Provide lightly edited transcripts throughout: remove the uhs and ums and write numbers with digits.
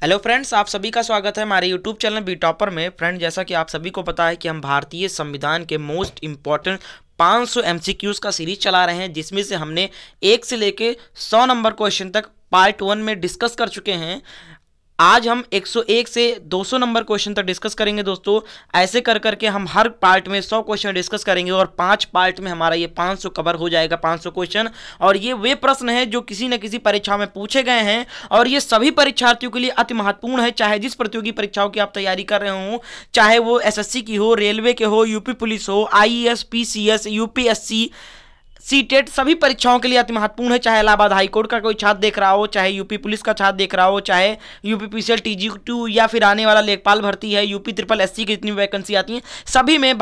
Hello friends, आप सभी का स्वागत है हमारे यूट्यूब चैनल बी टॉपर में। फ्रेंड, जैसा कि आप सभी को पता है कि हम भारतीय संविधान के मोस्ट इम्पॉर्टेंट 500 एमसीक्यूज़ का सीरीज चला रहे हैं, जिसमें से हमने 1 से लेके 100 नंबर क्वेश्चन तक पार्ट 1 में डिस्कस कर चुके हैं। आज हम 101 से 200 नंबर क्वेश्चन तक डिस्कस करेंगे दोस्तों। ऐसे कर करके हम हर पार्ट में 100 क्वेश्चन डिस्कस करेंगे और 5 पार्ट में हमारा ये 500 कवर हो जाएगा, 500 क्वेश्चन। और ये वे प्रश्न हैं जो किसी न किसी परीक्षा में पूछे गए हैं और ये सभी परीक्षार्थियों के लिए अति महत्वपूर्ण है, चाहे जिस प्रतियोगी परीक्षाओं की आप तैयारी कर रहे हो, चाहे वो एसएससी की हो, रेलवे के हो, यूपी पुलिस हो, आईएएस, पीसीएस, यूपीएससी, सीटेट, सभी परीक्षाओं के लिए अति महत्वपूर्ण है। चाहे इलाहाबाद हाईकोर्ट का कोई छात्र देख रहा हो, चाहे यूपी पुलिस का छात्र देख रहा हो, चाहे यूपी पीसीएल टीजी2 या फिर आने वाला लेखपाल भर्ती है, यूपी ट्रिपल एससी की जितनी वैकेंसी आती हैं सभी में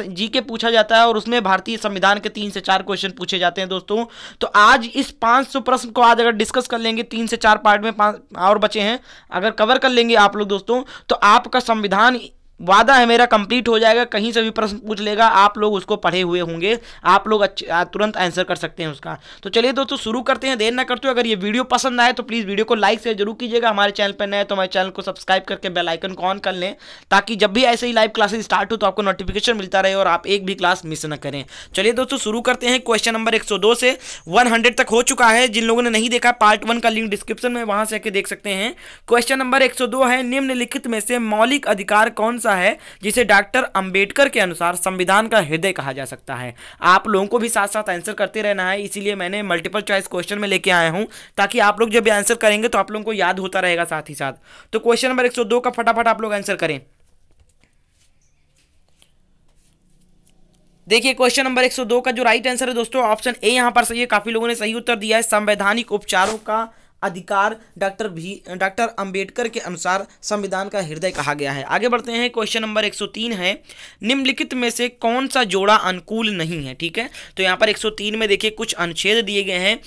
जीके पूछा जाता है और उसमें भारतीय संविधान के 3 से 4 क्वेश्चन पूछे जाते हैं दोस्तों। तो आज इस 500 प्रश्न को आज अगर डिस्कस कर लेंगे, 3 से 4 पार्ट में 5 और बचे हैं, अगर कवर कर लेंगे आप लोग दोस्तों, तो आपका संविधान, वादा है मेरा, कंप्लीट हो जाएगा। कहीं से भी प्रश्न पूछ लेगा, आप लोग उसको पढ़े हुए होंगे, आप लोग तुरंत आंसर कर सकते हैं उसका। तो चलिए दोस्तों शुरू करते हैं, देर ना करते हुए। अगर ये वीडियो पसंद आए तो प्लीज़ वीडियो को लाइक शेयर जरूर कीजिएगा। हमारे चैनल पर नए तो हमारे चैनल को सब्सक्राइब करके बेल आइकन को ऑन कर लें, ताकि जब भी ऐसे ही लाइव क्लासेस स्टार्ट हो तो आपको नोटिफिकेशन मिलता रहे और आप एक भी क्लास मिस न करें। चलिए दोस्तों शुरू करते हैं। क्वेश्चन नंबर 102 से 100 तक हो चुका है। जिन लोगों ने नहीं देखा, पार्ट 1 का लिंक डिस्क्रिप्शन में, वहां से आके देख सकते हैं। क्वेश्चन नंबर 102 है, निम्नलिखित में से मौलिक अधिकार कौन सा है जिसे डॉक्टर अंबेडकर के अनुसार संविधान का हृदय कहा जा सकता है। आप लोगों को भी साथ साथ आंसर करते रहना है, इसीलिए मैंने मल्टीपल चॉइस क्वेश्चन में लेके आया हूं, ताकि आप लोग जब भी आंसर करेंगे तो आप लोगों को याद होता रहेगा साथ ही साथ। तो क्वेश्चन नंबर 102 का फटाफट आप लोग आंसर करें। देखिए क्वेश्चन नंबर 102 का जो राइट आंसर है दोस्तों, ऑप्शन ए यहां पर सही है। काफी लोगों ने सही उत्तर दिया है। संवैधानिक उपचारों का अधिकार डॉक्टर अंबेडकर के अनुसार संविधान का हृदय कहा गया है। आगे बढ़ते हैं। क्वेश्चन नंबर 103 है, निम्नलिखित में से कौन सा जोड़ा अनुकूल नहीं है। ठीक है, तो यहाँ पर 103 में देखिए कुछ अनुच्छेद दिए गए हैं,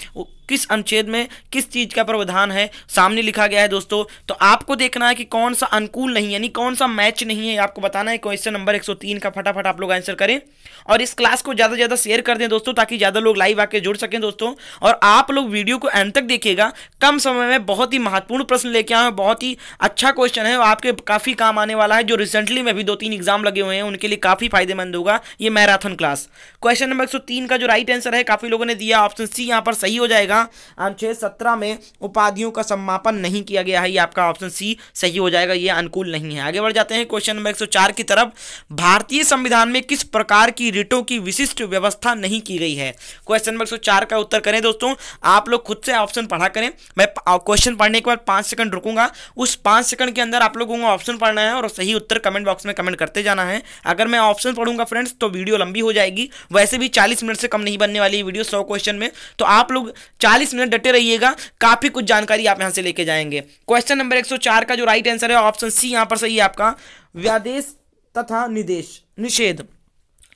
किस अनुच्छेद में किस चीज़ का प्रावधान है सामने लिखा गया है दोस्तों। तो आपको देखना है कि कौन सा अनुकूल नहीं, यानी कौन सा मैच नहीं है, आपको बताना है। क्वेश्चन नंबर 103 का फटाफट आप लोग आंसर करें और इस क्लास को ज़्यादा से ज़्यादा शेयर कर दें दोस्तों, ताकि ज़्यादा लोग लाइव आके जुड़ सकें दोस्तों। और आप लोग वीडियो को अंत तक देखिएगा, कम समय में बहुत ही महत्वपूर्ण प्रश्न लेके आए हैं। बहुत ही अच्छा क्वेश्चन है, आपके काफ़ी काम आने वाला है। जो रिसेंटली में भी 2-3 एग्जाम लगे हुए हैं उनके लिए काफ़ी फायदेमंद होगा ये मैराथन क्लास। क्वेश्चन नंबर 103 का जो राइट आंसर है, काफ़ी लोगों ने दिया ऑप्शन सी यहाँ पर सही हो जाएगा। अनुच्छेद 17 में उपाधियों का समापन नहीं किया गया है, ये आपका ऑप्शन सी सही हो जाएगा, ये अनुकूल नहीं है। आगे बढ़ जाते हैं क्वेश्चन नंबर 104 की तरफ। भारतीय संविधान में किस प्रकार की रिटों की विशिष्ट व्यवस्था नहीं की गई है। क्वेश्चन नंबर 104 का उत्तर करें दोस्तों। आप लोग खुद से ऑप्शन पढ़ा करें, मैं क्वेश्चन पढ़ने के बाद 5 सेकंड रुकूंगा, उस 5 सेकंड के अंदर आप लोगों को ऑप्शन पढ़ना है और सही उत्तर कमेंट बॉक्स में कमेंट करते जाना है। अगर मैं ऑप्शन पढ़ूंगा फ्रेंड्स तो वीडियो लंबी हो जाएगी, वैसे भी 40 मिनट से कम नहीं बनने वाली वीडियो 100 क्वेश्चन में। तो आप लोग 40 मिनट डटे रहिएगा, काफी कुछ जानकारी आप यहां से लेके जाएंगे। क्वेश्चन नंबर 104 का जो राइट आंसर है ऑप्शन सी यहां पर सही है आपका, व्यादेश तथा निषेध।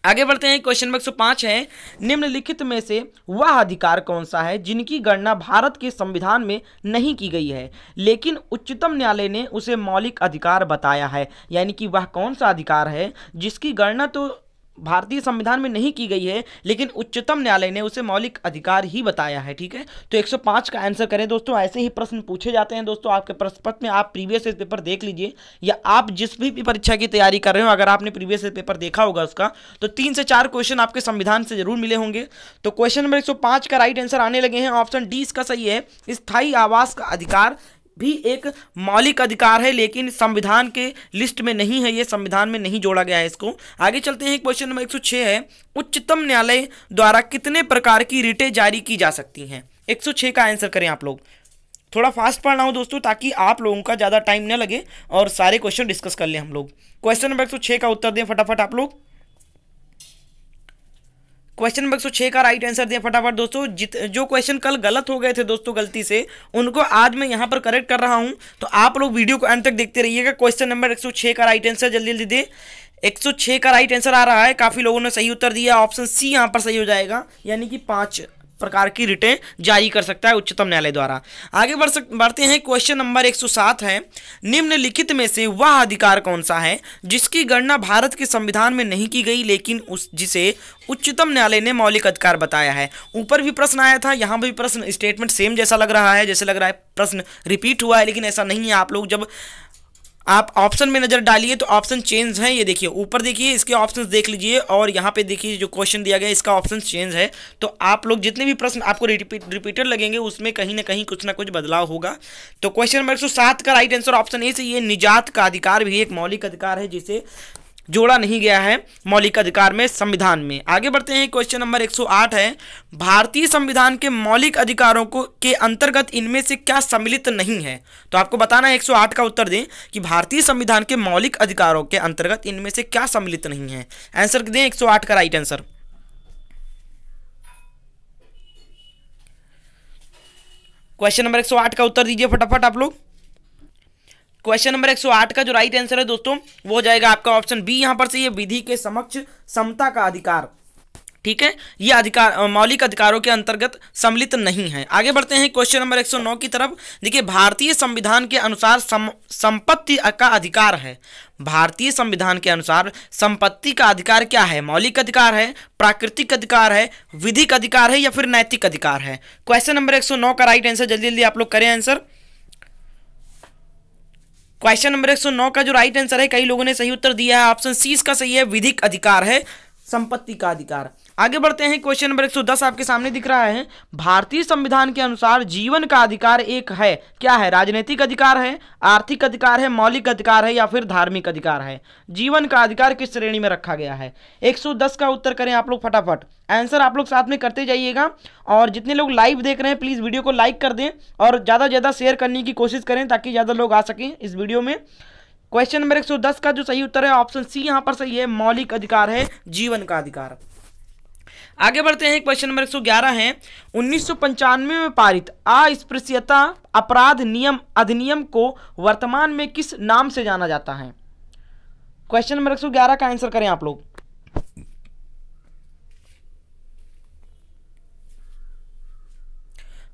आगे बढ़ते हैं। क्वेश्चन नंबर 105 है, निम्नलिखित में से वह अधिकार कौन सा है जिनकी गणना भारत के संविधान में नहीं की गई है, लेकिन उच्चतम न्यायालय ने उसे मौलिक अधिकार बताया है। यानी कि वह कौन सा अधिकार है जिसकी गणना तो भारतीय संविधान में नहीं की गई है, लेकिन उच्चतम न्यायालय ने उसे मौलिक अधिकार ही बताया है। ठीक है, तो 105 का आंसर करें दोस्तों। ऐसे ही प्रश्न पूछे जाते हैं दोस्तों आपके प्रश्न पत्र में। आप प्रीवियस पेपर देख लीजिए, या आप जिस भी परीक्षा की तैयारी कर रहे हो, अगर आपने प्रीवियस पेपर देखा होगा उसका, तो 3 से 4 क्वेश्चन आपके संविधान से जरूर मिले होंगे। तो क्वेश्चन नंबर 105 का राइट आंसर आने लगे हैं। ऑप्शन डी इसका सही है। स्थायी आवास का अधिकार भी एक मौलिक अधिकार है, लेकिन संविधान के लिस्ट में नहीं है, ये संविधान में नहीं जोड़ा गया है इसको। आगे चलते हैं। क्वेश्चन नंबर 106 है, उच्चतम न्यायालय द्वारा कितने प्रकार की रिटें जारी की जा सकती हैं। 106 का आंसर करें आप लोग। थोड़ा फास्ट पढ़ना हो दोस्तों, ताकि आप लोगों का ज़्यादा टाइम न लगे और सारे क्वेश्चन डिस्कस कर लें हम लोग। क्वेश्चन नंबर 106 का उत्तर दें फटाफट आप लोग। क्वेश्चन नंबर 106 का राइट आंसर दिया फटाफट दोस्तों। जो क्वेश्चन कल गलत हो गए थे दोस्तों गलती से, उनको आज मैं यहां पर करेक्ट कर रहा हूं, तो आप लोग वीडियो को अंत तक देखते रहिएगा। क्वेश्चन नंबर 106 का राइट आंसर जल्दी जल्दी दे। 106 का राइट आंसर आ रहा है, काफी लोगों ने सही उत्तर दिया, ऑप्शन सी यहां पर सही हो जाएगा, यानी कि 5 प्रकार की रिटें जारी कर सकता है उच्चतम न्यायालय द्वारा। आगे बढ़ते हैं। क्वेश्चन नंबर 107 है, निम्नलिखित में से वह अधिकार कौन सा है जिसकी गणना भारत के संविधान में नहीं की गई लेकिन जिसे उच्चतम न्यायालय ने मौलिक अधिकार बताया है। ऊपर भी प्रश्न आया था, यहाँ भी प्रश्न स्टेटमेंट सेम जैसा लग रहा है, जैसे लग रहा है प्रश्न रिपीट हुआ है, लेकिन ऐसा नहीं है। आप लोग जब आप ऑप्शन में नजर डालिए तो ऑप्शन चेंज है। ये देखिए ऊपर देखिए, इसके ऑप्शंस देख लीजिए और यहाँ पे देखिए जो क्वेश्चन दिया गया इसका ऑप्शन चेंज है। तो आप लोग जितने भी प्रश्न आपको रिपीटेड लगेंगे उसमें कहीं ना कहीं कुछ ना कुछ बदलाव होगा। तो क्वेश्चन नंबर 107 का राइट आंसर ऑप्शन ए से ये निजात का अधिकार भी एक मौलिक अधिकार है जिसे जोड़ा नहीं गया है मौलिक अधिकार में संविधान में। आगे बढ़ते हैं। क्वेश्चन नंबर 108 है, भारतीय संविधान के मौलिक अधिकारों को के अंतर्गत इनमें से क्या सम्मिलित नहीं है। तो आपको बताना है 108 का उत्तर दें कि भारतीय संविधान के मौलिक अधिकारों के अंतर्गत इनमें से क्या सम्मिलित नहीं है। आंसर दें 108 का राइट आंसर। क्वेश्चन नंबर 108 का उत्तर दीजिए फटाफट आप लोग। क्वेश्चन नंबर 108 का जो राइट आंसर है दोस्तों वो हो जाएगा आपका ऑप्शन बी। यहां पर से ये विधि के समक्ष समता का अधिकार, ठीक है, ये अधिकार मौलिक अधिकारों के अंतर्गत सम्मिलित नहीं है। आगे बढ़ते हैं क्वेश्चन नंबर 109 की तरफ। देखिए भारतीय संविधान के अनुसार संपत्ति का अधिकार है। भारतीय संविधान के अनुसार संपत्ति का अधिकार क्या है? मौलिक अधिकार है, प्राकृतिक अधिकार है, विधिक अधिकार है या फिर नैतिक अधिकार है? क्वेश्चन नंबर 109 का राइट आंसर जल्दी जल्दी आप लोग करें आंसर। क्वेश्चन नंबर 109 का जो राइट आंसर है, कई लोगों ने सही उत्तर दिया है, ऑप्शन सी इसका सही है, विधिक अधिकार है, संपत्ति का अधिकार। आगे बढ़ते हैं। क्वेश्चन नंबर 110 आपके सामने दिख रहा है, भारतीय संविधान के अनुसार जीवन का अधिकार एक है, क्या है? राजनीतिक अधिकार है, आर्थिक अधिकार है, मौलिक अधिकार है या फिर धार्मिक अधिकार है? जीवन का अधिकार किस श्रेणी में रखा गया है? 110 का उत्तर करें आप लोग फटाफट। आंसर आप लोग साथ में करते जाइएगा और जितने लोग लाइव देख रहे हैं प्लीज वीडियो को लाइक कर दें और ज्यादा से ज्यादा शेयर करने की कोशिश करें ताकि ज्यादा लोग आ सकें इस वीडियो में। क्वेश्चन नंबर 110 का जो सही उत्तर है ऑप्शन सी यहां पर सही है, मौलिक अधिकार है, जीवन का अधिकार। आगे बढ़ते हैं। क्वेश्चन नंबर 111 है, 1995 में पारित अस्पृश्यता अपराध नियम अधिनियम को वर्तमान में किस नाम से जाना जाता है? क्वेश्चन नंबर 111 का आंसर करें आप लोग।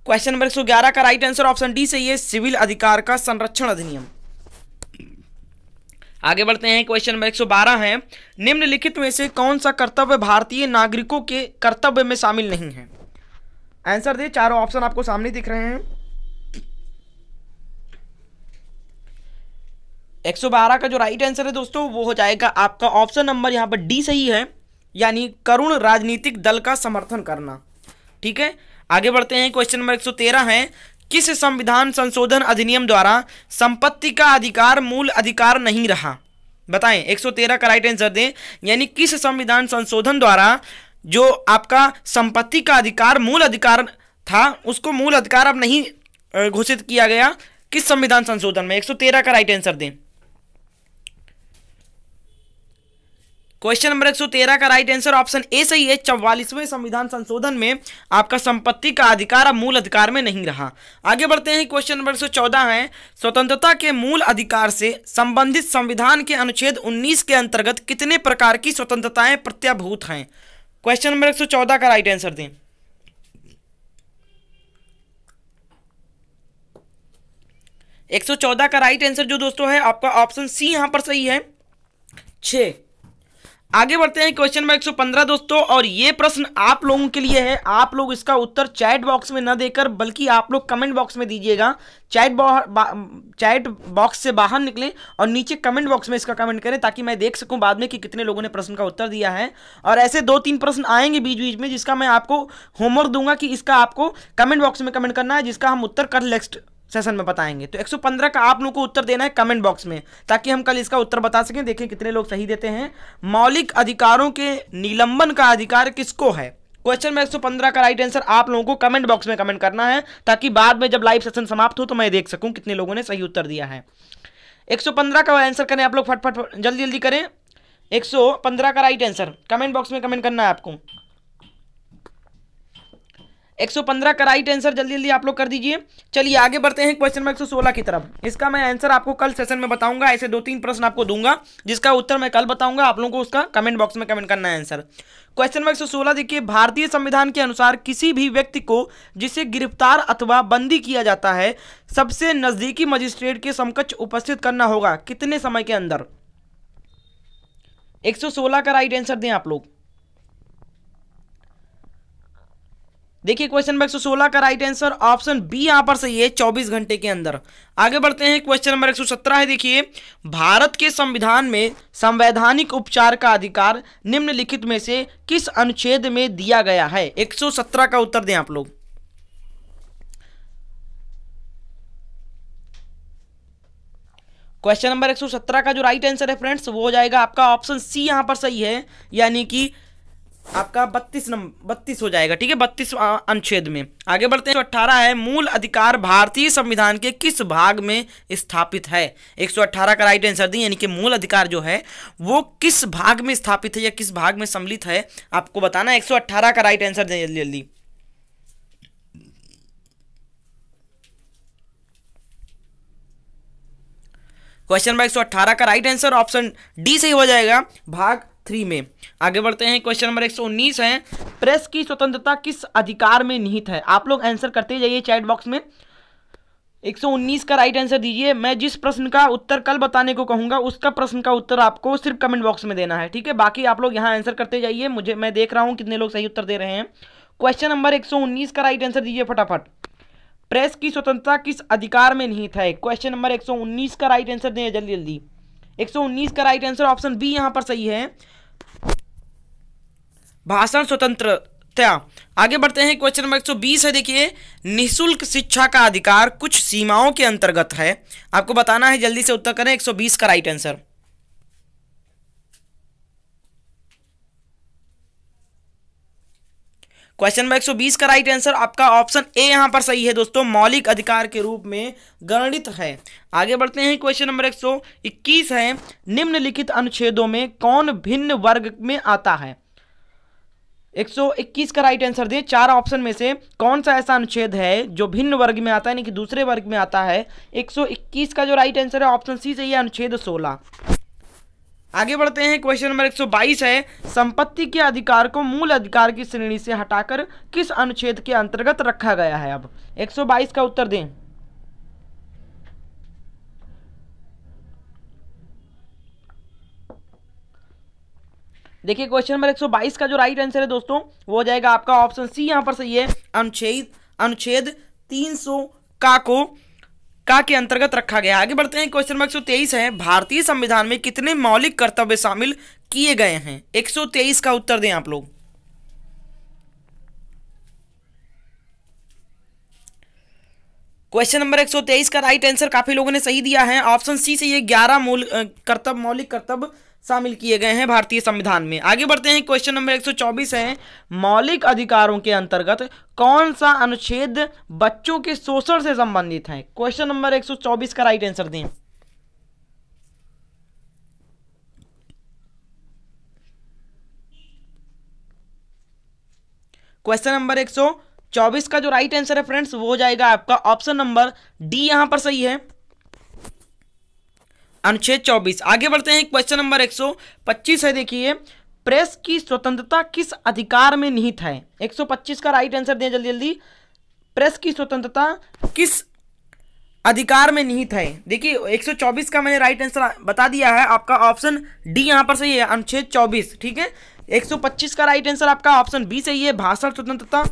क्वेश्चन नंबर 111 का राइट आंसर ऑप्शन डी सही है, सिविल अधिकार का संरक्षण अधिनियम। आगे बढ़ते हैं। क्वेश्चन नंबर 112 है, निम्नलिखित में से कौन सा कर्तव्य भारतीय नागरिकों के कर्तव्य में शामिल नहीं है? आंसर दे, चारों ऑप्शन आपको सामने दिख रहे हैं। 112 का जो राइट आंसर है दोस्तों वो हो जाएगा आपका ऑप्शन नंबर यहां पर डी सही है, यानी करुण राजनीतिक दल का समर्थन करना, ठीक है। आगे बढ़ते हैं। क्वेश्चन नंबर 113 है, किस संविधान संशोधन अधिनियम द्वारा संपत्ति का अधिकार मूल अधिकार नहीं रहा? बताएं 113 का राइट आंसर दें, यानी किस संविधान संशोधन द्वारा जो आपका संपत्ति का अधिकार मूल अधिकार था उसको मूल अधिकार अब नहीं घोषित किया गया, किस संविधान संशोधन में? 113 का राइट आंसर दें। क्वेश्चन नंबर 113 का राइट आंसर ऑप्शन ए सही है, 44वें संविधान संशोधन में आपका संपत्ति का अधिकार अब मूल अधिकार में नहीं रहा। आगे बढ़ते हैं। क्वेश्चन नंबर 114 है, स्वतंत्रता के मूल अधिकार से संबंधित संविधान के अनुच्छेद 19 के अंतर्गत कितने प्रकार की स्वतंत्रताएं प्रत्याभूत हैं? क्वेश्चन नंबर 114 का राइट आंसर दें। एक 114 का राइट आंसर जो दोस्तों है आपका ऑप्शन सी यहां पर सही है, 6। आगे बढ़ते हैं। क्वेश्चन नंबर 115 दोस्तों, और ये प्रश्न आप लोगों के लिए है, आप लोग इसका उत्तर चैट बॉक्स में न देकर बल्कि आप लोग कमेंट बॉक्स में दीजिएगा। चैट बॉक्स से बाहर निकलें और नीचे कमेंट बॉक्स में इसका कमेंट करें ताकि मैं देख सकूं बाद में कि कितने लोगों ने प्रश्न का उत्तर दिया है। और ऐसे 2-3 प्रश्न आएंगे बीच बीच में जिसका मैं आपको होमवर्क दूंगा कि इसका आपको कमेंट बॉक्स में कमेंट करना है, जिसका हम उत्तर कल नेक्स्ट सेशन में बताएंगे। तो 115 का आप लोगों को उत्तर देना है कमेंट बॉक्स में ताकि हम कल इसका उत्तर बता सकें। देखें कितने लोग सही देते हैं। मौलिक अधिकारों के निलंबन का अधिकार किसको है? क्वेश्चन में 115 का राइट आंसर आप लोगों को कमेंट बॉक्स में कमेंट करना है ताकि बाद में जब लाइव सेशन समाप्त हो तो मैं देख सकूं कितने लोगों ने सही उत्तर दिया है। 115 का आंसर करें आप लोग फटफट, जल्दी जल्दी करें। 115 का राइट आंसर कमेंट बॉक्स में कमेंट करना है आपको। 115 का राइट आंसर जल्दी जल्दी आप लोग कर दीजिए। चलिए आगे बढ़ते हैं क्वेश्चन नंबर 116 की तरफ। इसका मैं आंसर आपको कल सेशन में बताऊंगा। ऐसे 2-3 प्रश्न आपको दूंगा जिसका उत्तर मैं कल बताऊंगा। आप लोगों को उसका कमेंट बॉक्स में कमेंट करना है आंसर। क्वेश्चन नंबर 116 देखिए, भारतीय संविधान के अनुसार किसी भी व्यक्ति को जिसे गिरफ्तार अथवा बंदी किया जाता है सबसे नजदीकी मजिस्ट्रेट के समकक्ष उपस्थित करना होगा कितने समय के अंदर? 116 का राइट आंसर दें आप लोग। देखिए क्वेश्चन नंबर 116 का राइट आंसर ऑप्शन बी यहां पर सही है, 24 घंटे के अंदर। आगे बढ़ते हैं क्वेश्चन नंबर 117 है। देखिए, भारत के संविधान में संवैधानिक उपचार का अधिकार निम्नलिखित में से किस अनुच्छेद में दिया गया है? 117 का उत्तर दें आप लोग। क्वेश्चन नंबर 117 का जो राइट आंसर है फ्रेंड्स वो हो जाएगा आपका ऑप्शन सी यहां पर सही है, यानी कि आपका 32 हो जाएगा। ठीक है, 32 अनुच्छेद में। आगे बढ़ते हैं। 118 है, मूल अधिकार भारतीय संविधान के किस भाग में स्थापित है? 118 का राइट आंसर दी, यानी कि मूल अधिकार जो है वो किस भाग में स्थापित है या किस भाग में सम्मिलित है आपको बताना। 118 का राइट आंसर दें जल्दी जल्दी। क्वेश्चन नंबर 118 का राइट आंसर ऑप्शन डी सही हो जाएगा, भाग 3 में। आगे बढ़ते हैं। क्वेश्चन नंबर 119 है, प्रेस की स्वतंत्रता किस अधिकार में निहित है? आप लोग आंसर करते जाइए चैट बॉक्स में। 119 का राइट आंसर दीजिए। मैं जिस प्रश्न का उत्तर कल बताने को कहूंगा उसका प्रश्न का उत्तर आपको सिर्फ कमेंट बॉक्स में देना है। ठीक है, बाकी आप लोग यहाँ आंसर करते जाइए। मैं देख रहा हूँ कितने लोग सही उत्तर दे रहे हैं। क्वेश्चन नंबर 119 का राइट आंसर दीजिए फटाफट। प्रेस की स्वतंत्रता किस अधिकार में निहित है? क्वेश्चन नंबर 119 का राइट आंसर दें जल्दी जल्दी। 119 का राइट आंसर ऑप्शन बी यहां पर सही है, भाषण स्वतंत्रता। आगे बढ़ते हैं। क्वेश्चन नंबर 120 है। देखिए, निःशुल्क शिक्षा का अधिकार कुछ सीमाओं के अंतर्गत है, आपको बताना है, जल्दी से उत्तर करें। 120 का राइट आंसर। क्वेश्चन नंबर 120 का राइट आंसर आपका ऑप्शन ए यहां पर सही है दोस्तों, मौलिक अधिकार के रूप में गणित है। आगे बढ़ते हैं। क्वेश्चन नंबर 121 है, निम्नलिखित अनुच्छेदों में कौन भिन्न वर्ग में आता है? 121 का राइट आंसर दें। 4 ऑप्शन में से कौन सा ऐसा अनुच्छेद है जो भिन्न वर्ग में आता है, यानी कि दूसरे वर्ग में आता है? 121 का जो राइट आंसर है ऑप्शन सी सही है, अनुच्छेद 16। आगे बढ़ते हैं। क्वेश्चन नंबर 122 है, संपत्ति के अधिकार को मूल अधिकार की श्रेणी से हटाकर किस अनुच्छेद के अंतर्गत रखा गया है? अब 122 का उत्तर दें। देखिए क्वेश्चन नंबर 122 का जो राइट आंसर है दोस्तों वो हो जाएगा आपका ऑप्शन सी यहां पर सही है, अनुच्छेद 300 का के अंतर्गत रखा गया। आगे बढ़ते हैं। क्वेश्चन नंबर 123 है, भारतीय संविधान में कितने मौलिक कर्तव्य शामिल किए गए हैं? 123 का उत्तर दें आप लोग। क्वेश्चन नंबर 123 का राइट आंसर काफी लोगों ने सही दिया है, ऑप्शन सी से ये 11 मौलिक कर्तव्य शामिल किए गए हैं भारतीय संविधान में। आगे बढ़ते हैं। क्वेश्चन नंबर 124 है, मौलिक अधिकारों के अंतर्गत कौन सा अनुच्छेद बच्चों के शोषण से संबंधित है? क्वेश्चन नंबर 124 का राइट आंसर दें। क्वेश्चन नंबर 124 का जो राइट आंसर है फ्रेंड्स वो हो जाएगा आपका ऑप्शन नंबर डी यहां पर सही है, अनुच्छेद 24। आगे बढ़ते हैं। क्वेश्चन नंबर 125 है। देखिए, प्रेस की स्वतंत्रता किस अधिकार में निहित है? 125 का राइट आंसर दें जल्दी जल्दी। प्रेस की स्वतंत्रता किस अधिकार में निहित है? देखिए 124 का मैंने राइट आंसर बता दिया है, आपका ऑप्शन डी यहां पर सही है, अनुच्छेद 24। ठीक है, 125 का राइट आंसर आपका ऑप्शन बी सही है, भाषण स्वतंत्रता।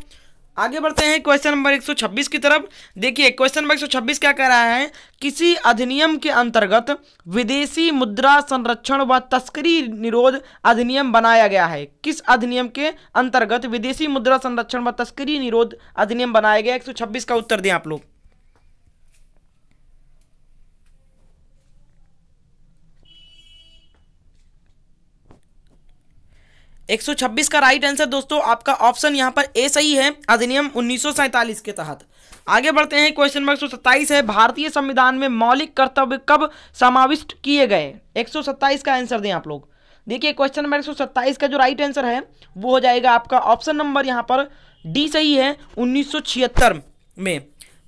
आगे बढ़ते हैं क्वेश्चन नंबर 126 की तरफ। देखिए क्वेश्चन नंबर 126 क्या कह रहा है, किसी अधिनियम के अंतर्गत विदेशी मुद्रा संरक्षण व तस्करी निरोध अधिनियम बनाया गया है? किस अधिनियम के अंतर्गत विदेशी मुद्रा संरक्षण व तस्करी निरोध अधिनियम बनाया गया? 126 का उत्तर दें आप लोग। 126 का राइट आंसर दोस्तों आपका ऑप्शन यहां पर ए सही है, अधिनियम 1947 के तहत। आगे बढ़ते हैं। क्वेश्चन नंबर 127 है, भारतीय संविधान में मौलिक कर्तव्य कब समाविष्ट किए गए? 127 का आंसर दें आप लोग। देखिए क्वेश्चन नंबर 127 का जो राइट आंसर है वो हो जाएगा आपका ऑप्शन नंबर यहां पर डी सही है, 1976 में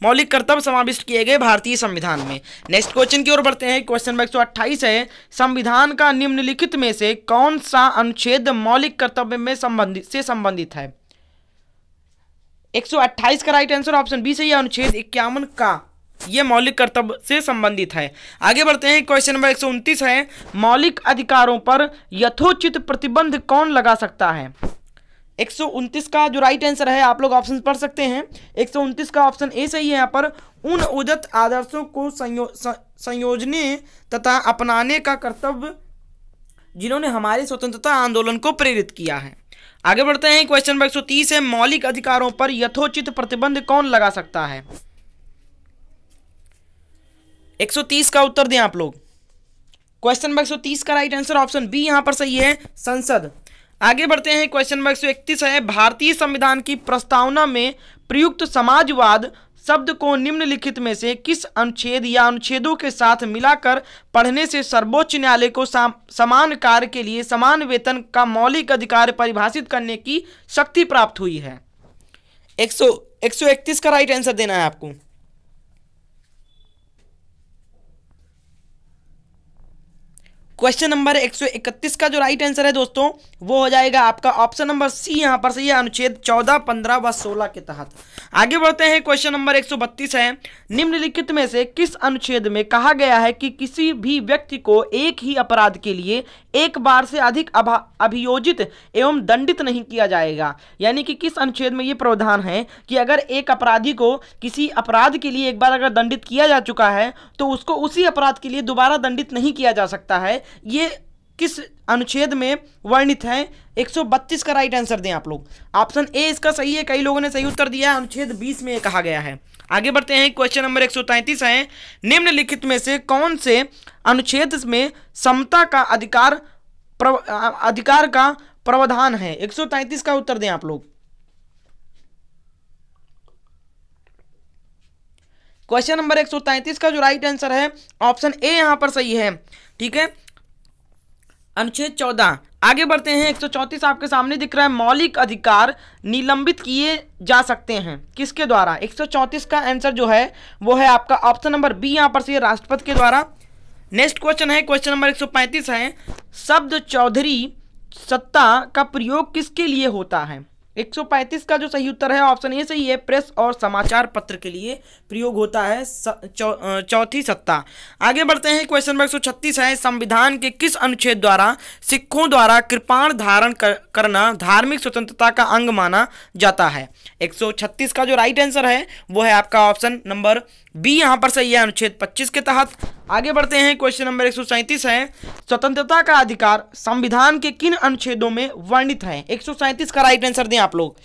मौलिक कर्तव्य समाविष्ट किए गए भारतीय संविधान में। नेक्स्ट क्वेश्चन की ओर बढ़ते हैं। क्वेश्चन नंबर 128 है, संविधान का निम्नलिखित में से कौन सा अनुच्छेद मौलिक कर्तव्य में संबंधित है? 128 का राइट आंसर ऑप्शन बी सही है, अनुच्छेद 51 का यह मौलिक कर्तव्य से संबंधित है। आगे बढ़ते हैं। क्वेश्चन नंबर 129 है, मौलिक अधिकारों पर यथोचित प्रतिबंध कौन लगा सकता है? 129 का जो राइट आंसर है, आप लोग ऑप्शन पढ़ सकते हैं। 129 का ऑप्शन ए सही है। यहाँ पर उन उदित आदर्शों को संयोजने तथा अपनाने का कर्तव्य जिन्होंने हमारे स्वतंत्रता आंदोलन को प्रेरित किया है। आगे बढ़ते हैं। क्वेश्चन नंबर 130 है, मौलिक अधिकारों पर यथोचित प्रतिबंध कौन लगा सकता है? 130 का उत्तर दें आप लोग। क्वेश्चन नंबर 130 का राइट आंसर ऑप्शन बी यहां पर सही है, संसद। आगे बढ़ते हैं। क्वेश्चन नंबर 131 है, भारतीय संविधान की प्रस्तावना में प्रयुक्त समाजवाद शब्द को निम्नलिखित में से किस अनुच्छेद या अनुच्छेदों के साथ मिलाकर पढ़ने से सर्वोच्च न्यायालय को समान कार्य के लिए समान वेतन का मौलिक अधिकार परिभाषित करने की शक्ति प्राप्त हुई है? 131 का राइट आंसर देना है आपको। क्वेश्चन नंबर 131 का जो राइट आंसर है दोस्तों, वो हो जाएगा आपका ऑप्शन नंबर सी यहां पर सही है, अनुच्छेद 14, 15 व 16 के तहत। आगे बढ़ते हैं। क्वेश्चन नंबर 132 है, निम्नलिखित में से किस अनुच्छेद में कहा गया है कि किसी भी व्यक्ति को एक ही अपराध के लिए एक बार से अधिक अभियोजित एवं दंडित नहीं किया जाएगा? यानी कि किस अनुच्छेद में ये प्रावधान है कि अगर एक अपराधी को किसी अपराध के लिए एक बार अगर दंडित किया जा चुका है तो उसको उसी अपराध के लिए दोबारा दंडित नहीं किया जा सकता है? ये किस अनुच्छेद में वर्णित है? 132 का राइट आंसर दें आप लोग। ऑप्शन ए इसका सही है, कई लोगों ने सही उत्तर दिया है, अनुच्छेद 20 में कहा गया है। आगे बढ़ते हैं। क्वेश्चन नंबर 133 है, निम्नलिखित में से कौन से अनुच्छेद में समता का अधिकार का प्रावधान है? 133 का उत्तर दें आप लोग। क्वेश्चन नंबर 133 का जो राइट आंसर है ऑप्शन ए यहां पर सही है, ठीक है, अनुच्छेद 14। आगे बढ़ते हैं। 134 आपके सामने दिख रहा है, मौलिक अधिकार निलंबित किए जा सकते हैं किसके द्वारा? 134 का आंसर जो है वो है आपका ऑप्शन नंबर बी यहां पर से राष्ट्रपति के द्वारा। नेक्स्ट क्वेश्चन है। क्वेश्चन नंबर 135 है, शब्द चौधरी सत्ता का प्रयोग किसके लिए होता है? 135 का जो सही उत्तर है ऑप्शन ए सही है, प्रेस और समाचार पत्र के लिए प्रयोग होता है चौथी सत्ता। आगे बढ़ते हैं। क्वेश्चन नंबर 136 है, संविधान के किस अनुच्छेद द्वारा सिखों द्वारा कृपाण धारण करना धार्मिक स्वतंत्रता का अंग माना जाता है? 136 का जो राइट आंसर है वो है आपका ऑप्शन नंबर बी यहां पर सही है, अनुच्छेद 25 के तहत। आगे बढ़ते हैं। क्वेश्चन नंबर 137 है, स्वतंत्रता का अधिकार संविधान के किन अनुच्छेदों में वर्णित है? 137 का राइट आंसर दें आप लोग।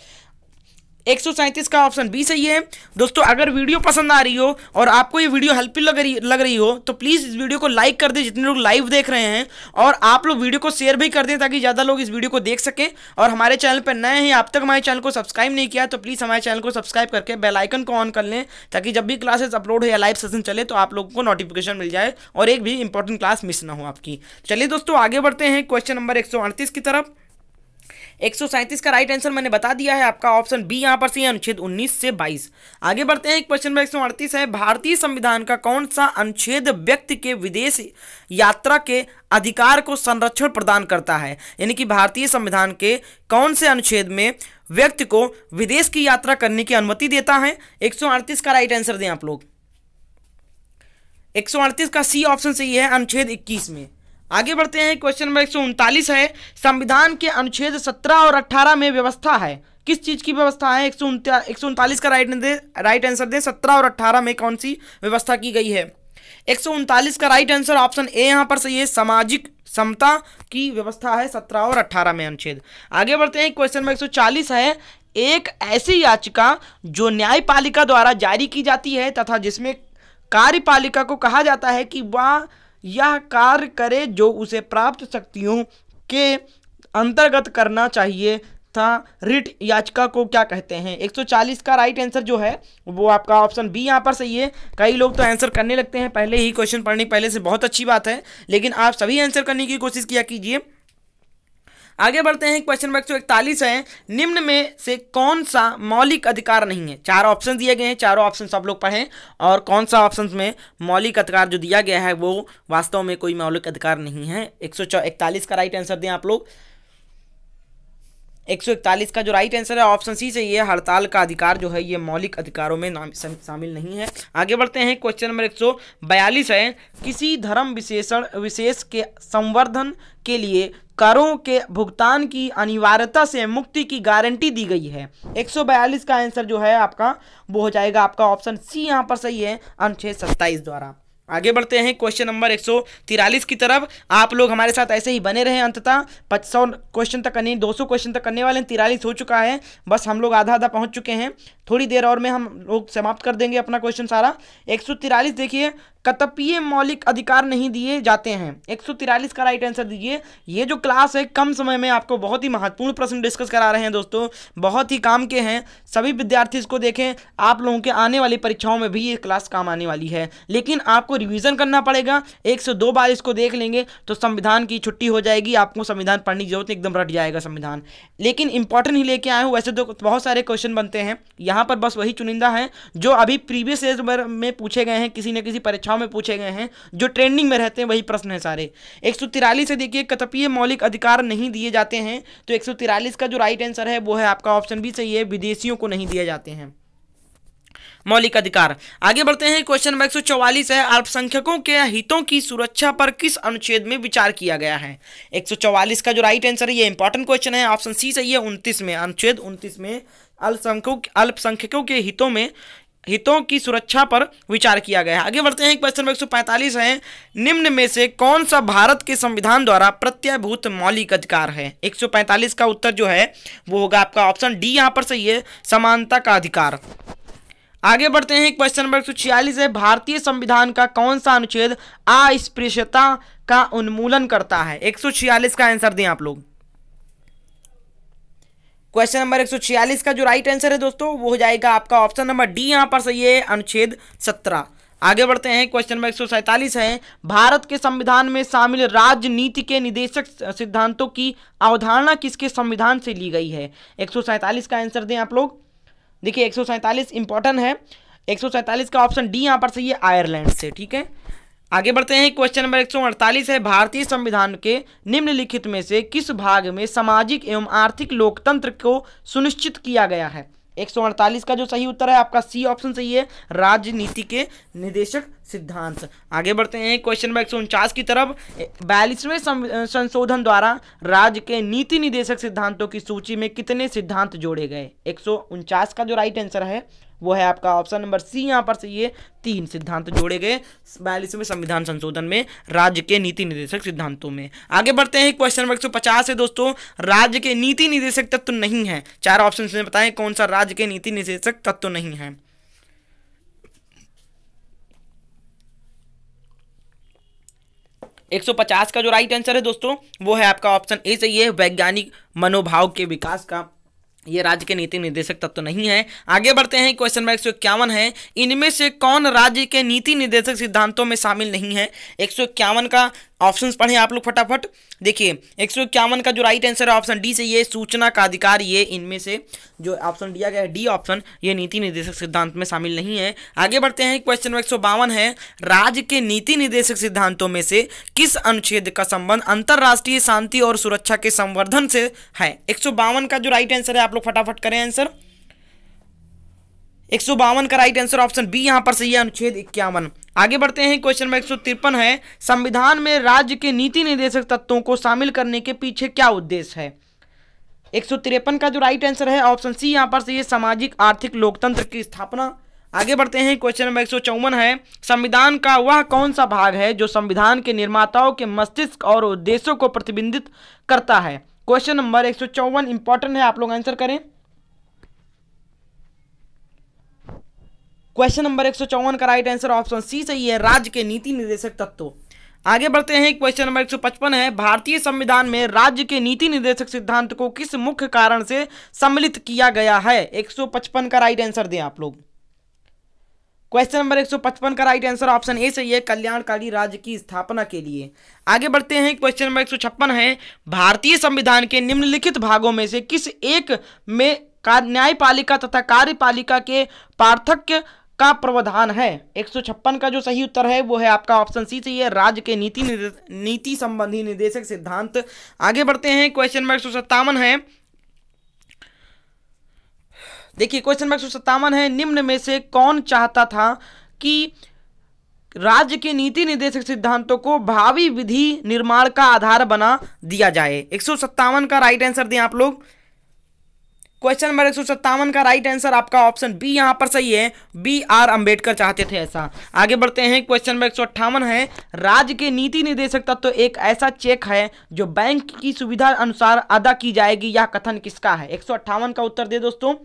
137 का ऑप्शन बी सही है। दोस्तों अगर वीडियो पसंद आ रही हो और आपको ये वीडियो हेल्पफुल लग रही हो तो प्लीज़ इस वीडियो को लाइक कर दें जितने लोग लाइव देख रहे हैं, और आप लोग वीडियो को शेयर भी कर दें ताकि ज़्यादा लोग इस वीडियो को देख सकें। और हमारे चैनल पर नए हैं, आप तक हमारे चैनल को सब्सक्राइब नहीं किया तो प्लीज़ हमारे चैनल को सब्सक्राइब करके बेल आइकन को ऑन कर लें ताकि जब भी क्लासेस अपलोड हो या लाइव सेशन चले तो आप लोगों को नोटिफिकेशन मिल जाए और एक भी इंपॉर्टेंट क्लास मिस ना हो आपकी। चलिए दोस्तों आगे बढ़ते हैं क्वेश्चन नंबर 138 की तरफ। 137 का राइट आंसर मैंने बता दिया है, आपका ऑप्शन बी यहां पर सही है, अनुच्छेद 19 से 22। आगे बढ़ते हैं। क्वेश्चन नंबर 138 है, भारतीय संविधान का कौन सा अनुच्छेद व्यक्ति के विदेश यात्रा के अधिकार को संरक्षण प्रदान करता है? यानी कि भारतीय संविधान के कौन से अनुच्छेद में व्यक्ति को विदेश की यात्रा करने की अनुमति देता है? 138 का राइट आंसर दें आप लोग। 138 का सी ऑप्शन सही है, अनुच्छेद 21 में। आगे बढ़ते हैं। क्वेश्चन नंबर 139 है, संविधान के अनुच्छेद 17 और 18 में व्यवस्था है, किस चीज की व्यवस्था है? 139 का राइट आंसर दें। 17 और 18 में कौन सी व्यवस्था की गई है? 139 का राइट आंसर ऑप्शन ए यहां पर सही है, सामाजिक समता की व्यवस्था है 17 और 18 में अनुच्छेद। आगे बढ़ते हैं। क्वेश्चन नंबर 140 है, एक ऐसी याचिका जो न्यायपालिका द्वारा जारी की जाती है तथा जिसमें कार्यपालिका को कहा जाता है कि वह यह कार्य करे जो उसे प्राप्त शक्तियों के अंतर्गत करना चाहिए था, रिट याचिका को क्या कहते हैं? 140 का राइट आंसर जो है वो आपका ऑप्शन बी यहाँ पर सही है। कई लोग तो आंसर करने लगते हैं पहले ही, क्वेश्चन पढ़ने पहले से बहुत अच्छी बात है, लेकिन आप सभी आंसर करने की कोशिश किया कीजिए। आगे बढ़ते हैं, क्वेश्चन नंबर 141 है, निम्न में से कौन सा मौलिक अधिकार नहीं है। चार ऑप्शन दिए गए हैं, चारों ऑप्शन सब लोग पढ़ें और कौन सा ऑप्शन में मौलिक अधिकार जो दिया गया है वो वास्तव में कोई मौलिक अधिकार नहीं है। 141 का राइट आंसर दें आप लोग। 141 का जो राइट आंसर है ऑप्शन सी से ये हड़ताल का अधिकार जो है ये मौलिक अधिकारों में शामिल नहीं है। आगे बढ़ते हैं, क्वेश्चन नंबर 142 है, किसी धर्म विशेष के संवर्धन के लिए करों के भुगतान की अनिवार्यता से मुक्ति की गारंटी दी गई है। 142 का आंसर जो है आपका वो हो जाएगा आपका ऑप्शन सी यहाँ पर सही है, अनुच्छेद 27 द्वारा। आगे बढ़ते हैं क्वेश्चन नंबर 143 की तरफ। आप लोग हमारे साथ ऐसे ही बने रहे अंततः 500 क्वेश्चन तक करने, 200 क्वेश्चन तक करने वाले हैं। 43 हो चुका है, बस हम लोग आधा पहुंच चुके हैं। थोड़ी देर और में हम लोग समाप्त कर देंगे अपना क्वेश्चन सारा। 143 देखिए, कतपीय मौलिक अधिकार नहीं दिए जाते हैं। 143 का राइट आंसर दीजिए। ये जो क्लास है कम समय में आपको बहुत ही महत्वपूर्ण प्रश्न डिस्कस करा रहे हैं दोस्तों, बहुत ही काम के हैं। सभी विद्यार्थी इसको देखें, आप लोगों के आने वाली परीक्षाओं में भी ये क्लास काम आने वाली है, लेकिन आपको रिवीजन करना पड़ेगा। 1 से 2 बार इसको देख लेंगे तो संविधान की छुट्टी हो जाएगी, आपको संविधान पढ़ने की जरूरत नहीं, एकदम रट जाएगा संविधान। लेकिन इंपॉर्टेंट ही लेके आए हूँ, वैसे तो बहुत सारे क्वेश्चन बनते हैं यहाँ पर, बस वही चुनिंदा है जो अभी प्रीवियस ईयर में पूछे गए हैं, किसी न किसी परीक्षा में पूछे गए हैं, जो ट्रेंडिंग में रहते हैं वही प्रश्न है सारे। 143 से देखिए, कतपीय मौलिक अधिकार नहीं दिए जाते हैं, तो 143 का जो राइट आंसर है वो है आपका ऑप्शन बी सही है, विदेशियों को नहीं दिए जाते हैं मौलिक अधिकार। आगे बढ़ते हैं, क्वेश्चन नंबर 144 है, अल्पसंख्यकों के हितों की सुरक्षा पर किस अनुच्छेद में विचार किया गया है। 144 का जो राइट आंसर है ये इंपॉर्टेंट क्वेश्चन है, ऑप्शन सी सही है, 29 में, अनुच्छेद 29 में अल्पसंख्यकों के हितों की सुरक्षा पर विचार किया गया है। आगे बढ़ते हैं, क्वेश्चन नंबर 145 है, निम्न में से कौन सा भारत के संविधान द्वारा प्रत्ययभूत मौलिक अधिकार है। 145 का उत्तर जो है वो होगा आपका ऑप्शन डी यहाँ पर सही है, समानता का अधिकार। आगे बढ़ते हैं, क्वेश्चन नंबर 146 है, भारतीय संविधान का कौन सा अनुच्छेद अस्पृश्यता का उन्मूलन करता है। 146 का आंसर दें आप लोग। क्वेश्चन नंबर 146 का जो राइट आंसर है दोस्तों वो हो जाएगा आपका ऑप्शन नंबर डी यहाँ पर सही है, अनुच्छेद 17। आगे बढ़ते हैं, क्वेश्चन नंबर 147 है, भारत के संविधान में शामिल राजनीति के निदेशक सिद्धांतों की अवधारणा किसके संविधान से ली गई है। 147 का आंसर दें आप लोग। देखिए 147 इंपॉर्टेंट है, 147 का ऑप्शन डी यहाँ पर सही है, आयरलैंड से। ठीक है, आगे बढ़ते हैं, क्वेश्चन नंबर 148 है, भारतीय संविधान के निम्नलिखित में से किस भाग में सामाजिक एवं आर्थिक लोकतंत्र को सुनिश्चित किया गया है। 148 का जो सही उत्तर है आपका सी ऑप्शन सही है, राजनीति के निदेशक सिद्धांत। आगे बढ़ते हैं, क्वेश्चन नंबर 149 की तरफ। 42वें संशोधन द्वारा राज्य के नीति निदेशक सिद्धांतों की सूची में कितने सिद्धांत जोड़े गए। 149 का जो राइट आंसर है वो है आपका ऑप्शन नंबर सी यहाँ पर सही है, 3 सिद्धांत जोड़े गए 42वें संविधान संशोधन में राज्य के नीति निर्देशक सिद्धांतों में। आगे बढ़ते हैं, क्वेश्चन नंबर 150 है दोस्तों, राज्य के नीति निर्देशक तत्व नहीं है। 4 ऑप्शन में बताएं कौन सा राज्य के नीति निर्देशक तत्व नहीं है। एक 150 का जो राइट आंसर है दोस्तों वो है आपका ऑप्शन ए सही है, वैज्ञानिक मनोभाव के विकास का ये राज्य के नीति निर्देशक तत्व तो नहीं है। आगे बढ़ते हैं, क्वेश्चन नंबर 151 है, इनमें से कौन राज्य के नीति निर्देशक सिद्धांतों में शामिल नहीं है। 151 का ऑप्शंस पढ़ें आप लोग फटाफट। देखिए 151 का जो राइट आंसर है ऑप्शन डी से ये सूचना का अधिकार, ये इनमें से जो ऑप्शन दिया गया है डी ऑप्शन, ये नीति निर्देशक सिद्धांत में शामिल नहीं है। आगे बढ़ते हैं, क्वेश्चन नंबर 152 है, राज्य के नीति निर्देशक सिद्धांतों में से किस अनुच्छेद का संबंध अंतरराष्ट्रीय शांति और सुरक्षा के संवर्धन से है। 152 का जो राइट आंसर है आप लोग फटाफट करें आंसर। 152 का राइट आंसर ऑप्शन बी यहां पर सही है, अनुच्छेद 51। आगे बढ़ते हैं, क्वेश्चन नंबर 153 है, संविधान में राज्य के नीति निर्देशक तत्वों को शामिल करने के पीछे क्या उद्देश्य है। 153 का जो राइट आंसर है ऑप्शन सी यहां पर सही है, सामाजिक आर्थिक लोकतंत्र की स्थापना। आगे बढ़ते हैं, क्वेश्चन नंबर 154 है, संविधान का वह कौन सा भाग है जो संविधान के निर्माताओं के मस्तिष्क और उद्देश्यों को प्रतिबिंबित करता है। क्वेश्चन नंबर 154 इंपॉर्टेंट है, आप लोग आंसर करें। क्वेश्चन नंबर 154 का राइट आंसर ऑप्शन सी सही है, राज्य के नीति निर्देशक तत्व। आगे बढ़ते हैं, क्वेश्चन नंबर 155 है, भारतीय संविधान में राज्य के नीति निर्देशक सिद्धांत को किस मुख्य कारण से सम्मिलित किया गया है। 155 का राइट आंसर दें आप लोग। क्वेश्चन नंबर 155 का राइट आंसर ऑप्शन ए सही है, कल्याणकारी राज्य की स्थापना के लिए। आगे बढ़ते हैं, क्वेश्चन नंबर 156 है, भारतीय संविधान के निम्नलिखित भागों में से किस एक में न्यायपालिका तथा कार्यपालिका के पार्थक्य का प्रावधान है? 156 का जो सही उत्तर है वो है आपका ऑप्शन सी सही है, राज्य के नीति संबंधी निर्देशक सिद्धांत। आगे बढ़ते हैं, क्वेश्चन नंबर 157 है, देखिए क्वेश्चन नंबर 157 है, निम्न में से कौन चाहता था कि राज्य के नीति निर्देशक सिद्धांतों को भावी विधि निर्माण का आधार बना दिया जाए? 157 का राइट आंसर दें आप लोग। क्वेश्चन नंबर 157 का राइट आंसर आपका ऑप्शन बी यहां पर सही है, B.R. अम्बेडकर चाहते थे ऐसा। आगे बढ़ते हैं, क्वेश्चन नंबर 158 है, राज्य के नीति निर्देशक तत्व एक ऐसा चेक है जो बैंक की सुविधा अनुसार अदा की जाएगी, यह कथन किसका है? 158 का उत्तर दे दोस्तों।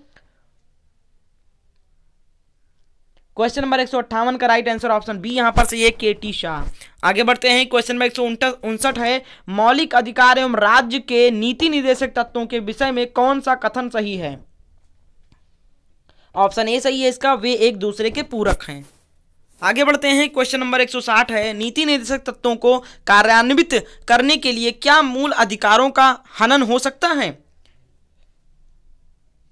क्वेश्चन नंबर 158 का राइट आंसर ऑप्शन बी यहां पर सही है, K.T. शाह। आगे बढ़ते हैं, क्वेश्चन नंबर 159 है, मौलिक अधिकार एवं राज्य के नीति निर्देशक तत्वों के विषय में कौन सा कथन सही है? ऑप्शन ए सही है इसका, वे एक दूसरे के पूरक हैं। आगे बढ़ते हैं, क्वेश्चन नंबर 160 है, नीति निर्देशक तत्वों को कार्यान्वित करने के लिए क्या मूल अधिकारों का हनन हो सकता है?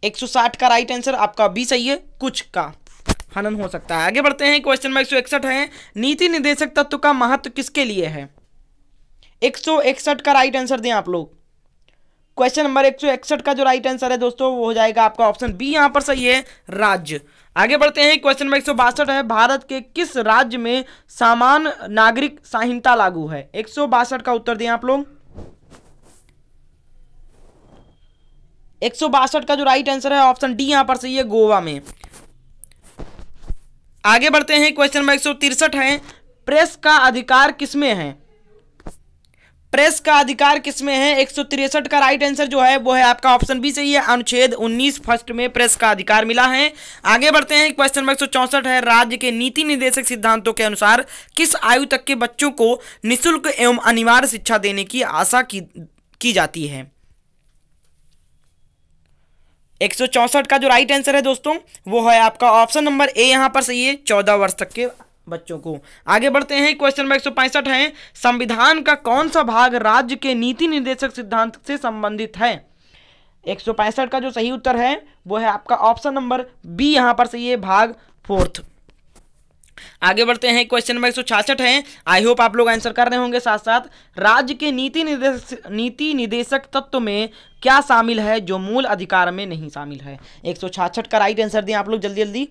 160 का राइट आंसर आपका बी सही है, कुछ का हनन हो सकता है। आगे बढ़ते हैं, क्वेश्चन नंबर 161 है, नीति निर्देशक तत्व का महत्व किसके लिए है? 161 का राइट आंसर दें आप लोग। क्वेश्चन नंबर 161 का जो राइट आंसर है दोस्तों वो हो जाएगा आपका ऑप्शन बी यहां पर सही है, राज्य। आगे बढ़ते हैं, क्वेश्चन नंबर 162 है, भारत के किस राज्य में समान नागरिक संहिता लागू है? 162 का उत्तर दें आप लोग। 162 का जो राइट आंसर है ऑप्शन डी यहां पर सही है, गोवा में। आगे बढ़ते हैं, क्वेश्चन नंबर 163 है, प्रेस का अधिकार किसमें है? प्रेस का अधिकार किसमें है? 163 का राइट आंसर जो है वो है आपका ऑप्शन बी सही है, अनुच्छेद 19 फर्स्ट में प्रेस का अधिकार मिला है। आगे बढ़ते हैं, क्वेश्चन नंबर 164 है, राज्य के नीति निर्देशक सिद्धांतों के अनुसार किस आयु तक के बच्चों को निःशुल्क एवं अनिवार्य शिक्षा देने की आशा की जाती है? 164 का जो राइट आंसर है दोस्तों वो है आपका ऑप्शन नंबर ए यहां पर सही है, 14 वर्ष तक के बच्चों को। आगे बढ़ते हैं, क्वेश्चन नंबर 165 है, संविधान का कौन सा भाग राज्य के नीति निर्देशक सिद्धांत से संबंधित है? 165 का जो सही उत्तर है वो है आपका ऑप्शन नंबर बी यहां पर सही है, भाग 4। आगे बढ़ते हैं, क्वेश्चन नंबर 166 है, आई होप आप लोग आंसर कर रहे होंगे साथ साथ, राज्य के नीति निर्देशक तत्व में क्या शामिल है जो मूल अधिकार में नहीं शामिल है? 166 का राइट आंसर दें आप लोग जल्दी जल्दी।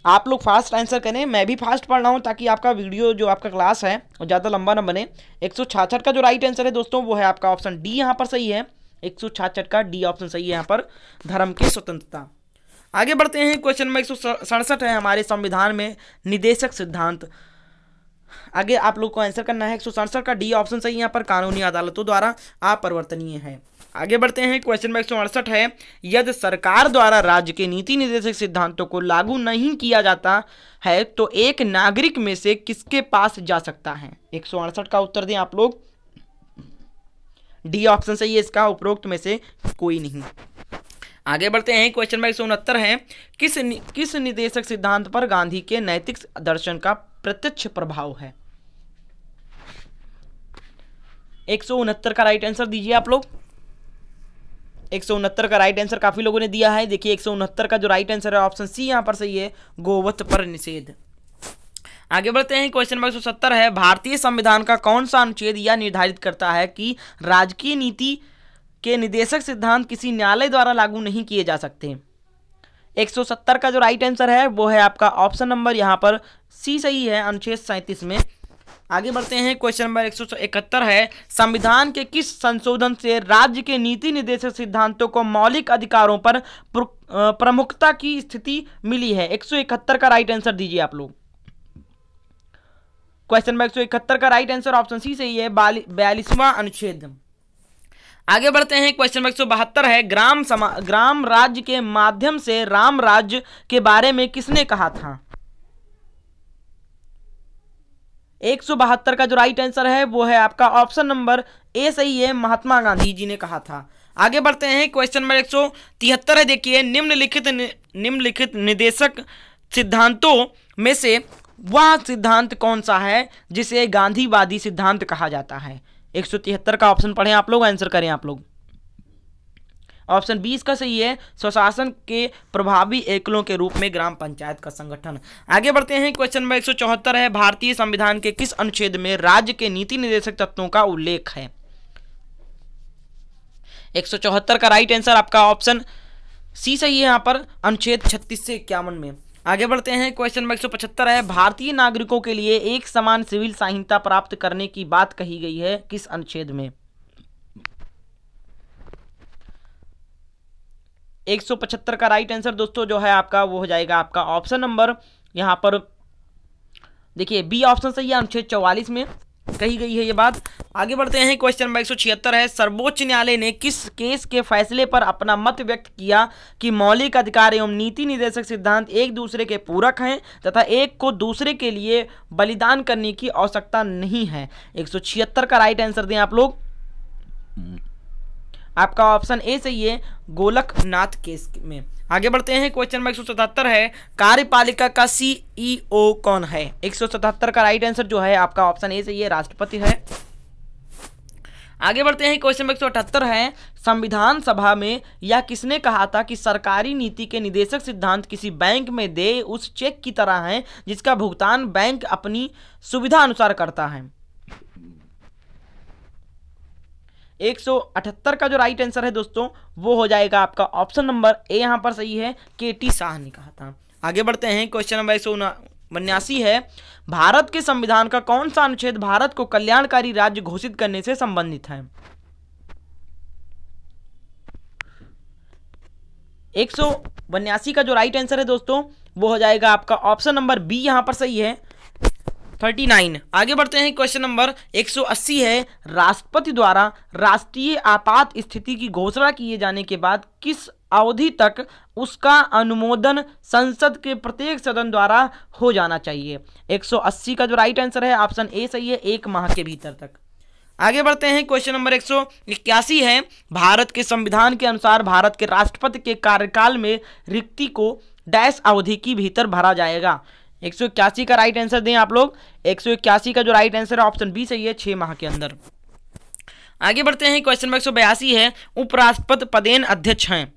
आप लोग फास्ट आंसर करें, मैं भी फास्ट पढ़ रहा हूं ताकि आपका वीडियो जो आपका क्लास है वो ज़्यादा लंबा ना बने। 166 का जो राइट आंसर है दोस्तों वो है आपका ऑप्शन डी यहाँ पर सही है, 166 का डी ऑप्शन सही है यहाँ पर, धर्म की स्वतंत्रता। आगे बढ़ते हैं, क्वेश्चन नंबर 167 है, हमारे संविधान में निदेशक सिद्धांत। आगे आप लोग को आंसर करना है, 167 का डी ऑप्शन सही यहाँ पर, कानूनी अदालतों द्वारा अपरिवर्तनीय है। आगे बढ़ते हैं, क्वेश्चन नंबर 168 है, यदि सरकार द्वारा राज्य के नीति निर्देशक सिद्धांतों को लागू नहीं किया जाता है तो एक नागरिक में से किसके पास जा सकता है? 168 का उत्तर दें आप लोग। डी ऑप्शन सही है इसका, उपरोक्त में से कोई नहीं। आगे बढ़ते हैं, क्वेश्चन नंबर 169 है, किस निदेशक सिद्धांत पर गांधी के नैतिक दर्शन का प्रत्यक्ष प्रभाव है? 169 का राइट आंसर दीजिए आप लोग। 169 का राइट आंसर काफी लोगों ने दिया है। देखिए 169 का जो राइट आंसर है ऑप्शन सी यहां पर सही है, गोवध पर निषेध। आगे बढ़ते हैं, क्वेश्चन नंबर 170 है, भारतीय संविधान का कौन सा अनुच्छेद यह निर्धारित करता है कि राजकीय नीति के निदेशक सिद्धांत किसी न्यायालय द्वारा लागू नहीं किए जा सकते? 170 का जो राइट आंसर है वो है आपका ऑप्शन नंबर यहाँ पर सी सही है, अनुच्छेद 37 में। आगे बढ़ते हैं, क्वेश्चन नंबर 171 है, संविधान के किस संशोधन से राज्य के नीति निर्देशक सिद्धांतों को मौलिक अधिकारों पर प्रमुखता की स्थिति मिली है? 171 का राइट आंसर दीजिए आप लोग। क्वेश्चन नंबर 171 का राइट आंसर ऑप्शन सी सही है, 42वां अनुच्छेद। आगे बढ़ते हैं, क्वेश्चन नंबर 172 है, ग्राम राज्य के माध्यम से राम राज्य के बारे में किसने कहा था? 172 का जो राइट आंसर है वो है आपका ऑप्शन नंबर ए सही है, महात्मा गांधी जी ने कहा था। आगे बढ़ते हैं, क्वेश्चन नंबर 173 है, देखिए निम्नलिखित निदेशक सिद्धांतों में से वह सिद्धांत कौन सा है जिसे गांधीवादी सिद्धांत कहा जाता है? 173 का ऑप्शन पढ़ें आप लोग, आंसर करें आप लोग। ऑप्शन 20 का सही है, स्वशासन के प्रभावी एकलों के रूप में ग्राम पंचायत का संगठन। आगे बढ़ते हैं, क्वेश्चन नंबर 174 है, भारतीय संविधान के किस अनुच्छेद में राज्य के नीति निर्देशक तत्वों का उल्लेख है? 174 का राइट आंसर आपका ऑप्शन सी सही है यहाँ पर, अनुच्छेद 36 से 51 में। आगे बढ़ते हैं, क्वेश्चन नंबर 175 है, भारतीय नागरिकों के लिए एक समान सिविल संहिता प्राप्त करने की बात कही गई है किस अनुच्छेद में? 175 का राइट आंसर दोस्तों जो है आपका वो हो जाएगा आपका ऑप्शन नंबर यहाँ पर देखिए बी ऑप्शन सही है, अनुच्छेद 44 में कही गई है ये बात। आगे बढ़ते हैं, क्वेश्चन नंबर 176 है, सर्वोच्च न्यायालय ने किस केस के फैसले पर अपना मत व्यक्त किया कि मौलिक अधिकार एवं नीति निर्देशक सिद्धांत एक दूसरे के पूरक हैं तथा एक को दूसरे के लिए बलिदान करने की आवश्यकता नहीं है? 176 का राइट आंसर दें आप लोग, आपका ऑप्शन ए सही है, गोलकनाथ केस में। आगे बढ़ते हैं, क्वेश्चन नंबर 177 है, कार्यपालिका का सीईओ कौन है? 177 का राइट आंसर जो है आपका ऑप्शन ए सही है, राष्ट्रपति है। आगे बढ़ते हैं, क्वेश्चन नंबर 178 है, संविधान सभा में यह किसने कहा था कि सरकारी नीति के निर्देशक सिद्धांत किसी बैंक में दे उस चेक की तरह है जिसका भुगतान बैंक अपनी सुविधा अनुसार करता है? 178 का जो राइट आंसर है दोस्तों वो हो जाएगा आपका ऑप्शन नंबर ए यहाँ पर सही है, केटी शाह ने कहा था। आगे बढ़ते हैं, क्वेश्चन नंबर 179 है, भारत के संविधान का कौन सा अनुच्छेद भारत को कल्याणकारी राज्य घोषित करने से संबंधित है? 182 का जो राइट आंसर है दोस्तों वो हो जाएगा आपका ऑप्शन नंबर बी यहाँ पर सही है, 39। आगे बढ़ते हैं, क्वेश्चन नंबर 180 है, राष्ट्रपति द्वारा राष्ट्रीय आपात स्थिति की घोषणा किए जाने के बाद किस अवधि तक उसका अनुमोदन संसद के प्रत्येक सदन द्वारा हो जाना चाहिए? 180 का जो राइट आंसर है ऑप्शन ए सही है, 1 माह के भीतर तक। आगे बढ़ते हैं, क्वेश्चन नंबर 181 है, भारत के संविधान के अनुसार भारत के राष्ट्रपति के कार्यकाल में रिक्ति को डैश अवधि की भीतर भरा जाएगा? 181 का राइट आंसर दें आप लोग, 181 का जो राइट आंसर है ऑप्शन बी सही है, 6 माह के अंदर। आगे बढ़ते हैं, क्वेश्चन नंबर 182 है, उपराष्ट्रपति पदेन अध्यक्ष हैं?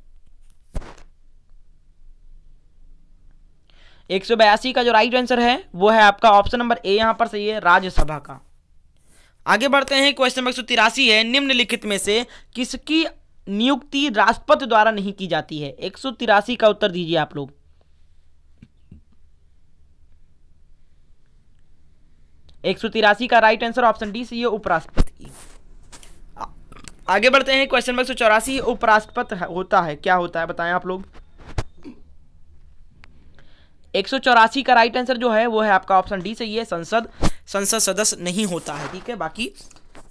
182 का जो राइट आंसर है वो है आपका ऑप्शन नंबर ए यहाँ पर सही है, राज्यसभा का। आगे बढ़ते हैं, क्वेश्चन नंबर 183 है, निम्नलिखित में से किसकी नियुक्ति राष्ट्रपति द्वारा नहीं की जाती है? 183 का उत्तर दीजिए आप लोग। 183 का राइट आंसर ऑप्शन डी सही है, उपराष्ट्रपति। आगे बढ़ते हैं, क्वेश्चन नंबर 184, उपराष्ट्रपति होता है क्या होता है बताएं आप लोग? 184 का राइट आंसर जो है वो है आपका ऑप्शन डी सही है, संसद सदस्य नहीं होता है, ठीक है, बाकी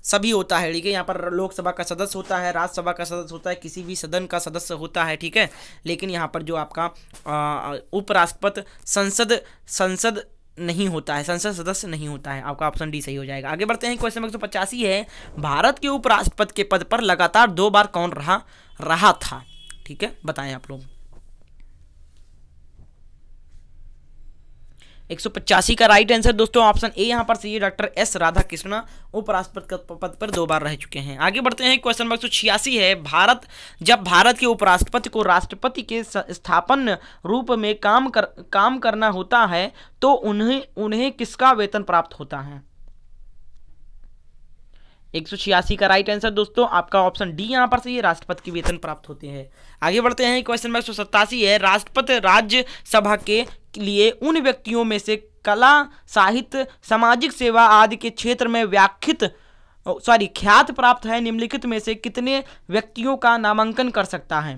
सभी होता है, ठीक है। यहाँ पर लोकसभा का सदस्य होता है, राज्यसभा का सदस्य होता है, किसी भी सदन का सदस्य होता है, ठीक है, लेकिन यहाँ पर जो आपका उपराष्ट्रपति संसद नहीं होता है, संसद सदस्य नहीं होता है, आपका ऑप्शन डी सही हो जाएगा। आगे बढ़ते हैं, क्वेश्चन नंबर 185 है, भारत के उपराष्ट्रपति के पद पर लगातार 2 बार कौन रहा था? ठीक है, बताएं आप लोग। 185 का राइट आंसर दोस्तों ऑप्शन ए यहाँ पर सही है, डॉक्टर एस राधाकृष्णन उपराष्ट्रपति पद पर 2 बार रह चुके हैं। आगे बढ़ते हैं, क्वेश्चन नंबर 186 है, जब भारत के उपराष्ट्रपति को राष्ट्रपति के स्थापन रूप में काम करना होता है तो उन्हें किसका वेतन प्राप्त होता है? 186 का राइट आंसर दोस्तों आपका ऑप्शन डी यहाँ पर सही है, राष्ट्रपति के वेतन प्राप्त होते हैं। आगे बढ़ते हैं, क्वेश्चन नंबर 187 है, राष्ट्रपति राज्यसभा के लिए उन व्यक्तियों में से कला, साहित्य, सामाजिक सेवा आदि के क्षेत्र में ख्याति प्राप्त है, निम्नलिखित में से कितने व्यक्तियों का नामांकन कर सकता है?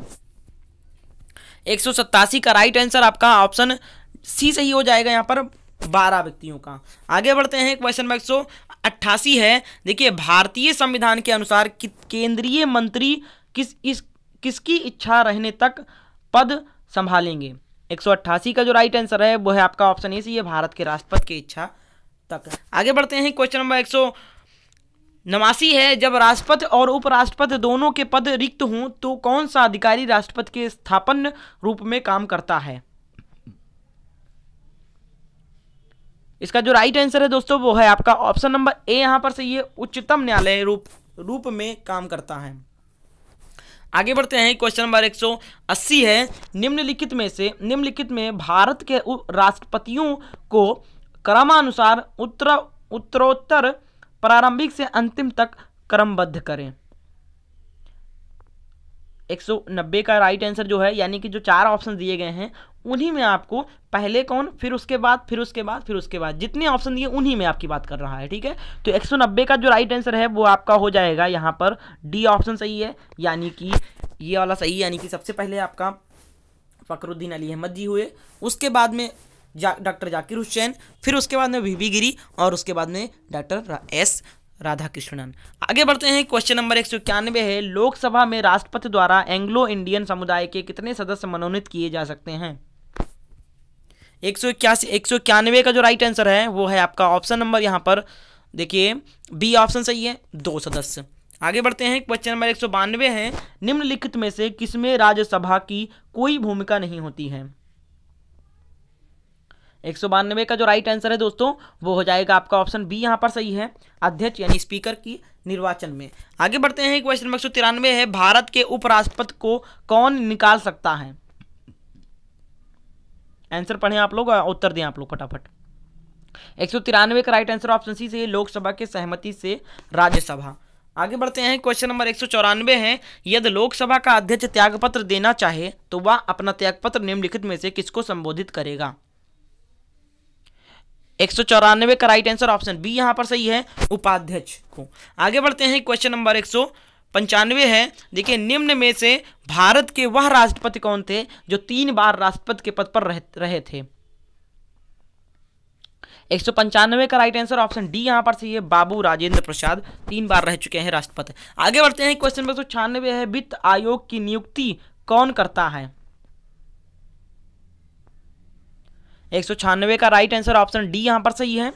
187 का राइट आंसर आपका ऑप्शन सी सही हो जाएगा, यहाँ पर 12 व्यक्तियों का। आगे बढ़ते हैं, क्वेश्चन नंबर 188 है, देखिए भारतीय संविधान के अनुसार केंद्रीय मंत्री किसकी इच्छा रहने तक पद संभालेंगे? 188 का जो राइट आंसर है वो है आपका ऑप्शन ए सही है, भारत के राष्ट्रपति की इच्छा तक। आगे बढ़ते हैं, क्वेश्चन नंबर 189 है, जब राष्ट्रपति और उपराष्ट्रपति दोनों के पद रिक्त हों तो कौन सा अधिकारी राष्ट्रपति के स्थापन रूप में काम करता है? इसका जो राइट आंसर है दोस्तों वो है आपका ऑप्शन नंबर ए यहाँ पर सही है, उच्चतम न्यायालय रूप में काम करता है। आगे बढ़ते हैं, क्वेश्चन नंबर 180 है, निम्नलिखित में भारत के राष्ट्रपतियों को क्रमानुसार उत्तरोत्तर प्रारंभिक से अंतिम तक क्रमबद्ध करें। 190 का राइट आंसर जो है, यानी कि जो 4 ऑप्शन दिए गए हैं उन्हीं में आपको पहले कौन, फिर उसके बाद, फिर उसके बाद, फिर उसके बाद, जितने ऑप्शन दिए उन्हीं में आपकी बात कर रहा है, ठीक है। तो 190 का जो राइट आंसर है वो आपका हो जाएगा यहाँ पर डी ऑप्शन सही है, यानी कि ये वाला सही है, यानी कि सबसे पहले आपका फखरुद्दीन अली अहमद जी हुए, उसके बाद में डॉक्टर जाकिर हुसैन, फिर उसके बाद में वीवी गिरी और उसके बाद में डॉक्टर एस राधाकृष्णन। आगे बढ़ते हैं, क्वेश्चन नंबर 191 है, लोकसभा में राष्ट्रपति द्वारा एंग्लो इंडियन समुदाय के कितने सदस्य मनोनीत किए जा सकते हैं। 191 का जो राइट आंसर है वो है आपका ऑप्शन नंबर यहाँ पर देखिए बी ऑप्शन सही है, 2 सदस्य। आगे बढ़ते हैं, क्वेश्चन नंबर 192 है, निम्नलिखित में से किसमें राज्यसभा की कोई भूमिका नहीं होती है। 192 का जो राइट आंसर है दोस्तों वो हो जाएगा आपका ऑप्शन बी यहाँ पर सही है, अध्यक्ष यानी स्पीकर की निर्वाचन में। आगे बढ़ते हैं, क्वेश्चन नंबर 193 है, भारत के उपराष्ट्रपति को कौन निकाल सकता है। आंसर पढ़ें आप लोग, उत्तर दें आप लोग फटाफट। 193 का राइट आंसर ऑप्शन सी से, लोकसभा के सहमति से राज्यसभा। आगे बढ़ते हैं, क्वेश्चन नंबर 194 है, यदि लोकसभा का अध्यक्ष त्यागपत्र देना चाहे तो वह अपना त्यागपत्र निम्नलिखित में से किसको संबोधित करेगा। 194 का राइट आंसर ऑप्शन बी यहां पर सही है, उपाध्यक्ष को। आगे बढ़ते हैं, क्वेश्चन नंबर 195 है, देखिए निम्न में से भारत के वह राष्ट्रपति कौन थे जो 3 बार राष्ट्रपति के पद पर रहे थे। 195 का राइट आंसर ऑप्शन डी यहां पर सही है, बाबू राजेंद्र प्रसाद 3 बार रह चुके हैं राष्ट्रपति। आगे बढ़ते हैं, क्वेश्चन नंबर 196 है, वित्त आयोग की नियुक्ति कौन करता है। 196 का राइट आंसर ऑप्शन डी यहां पर सही है,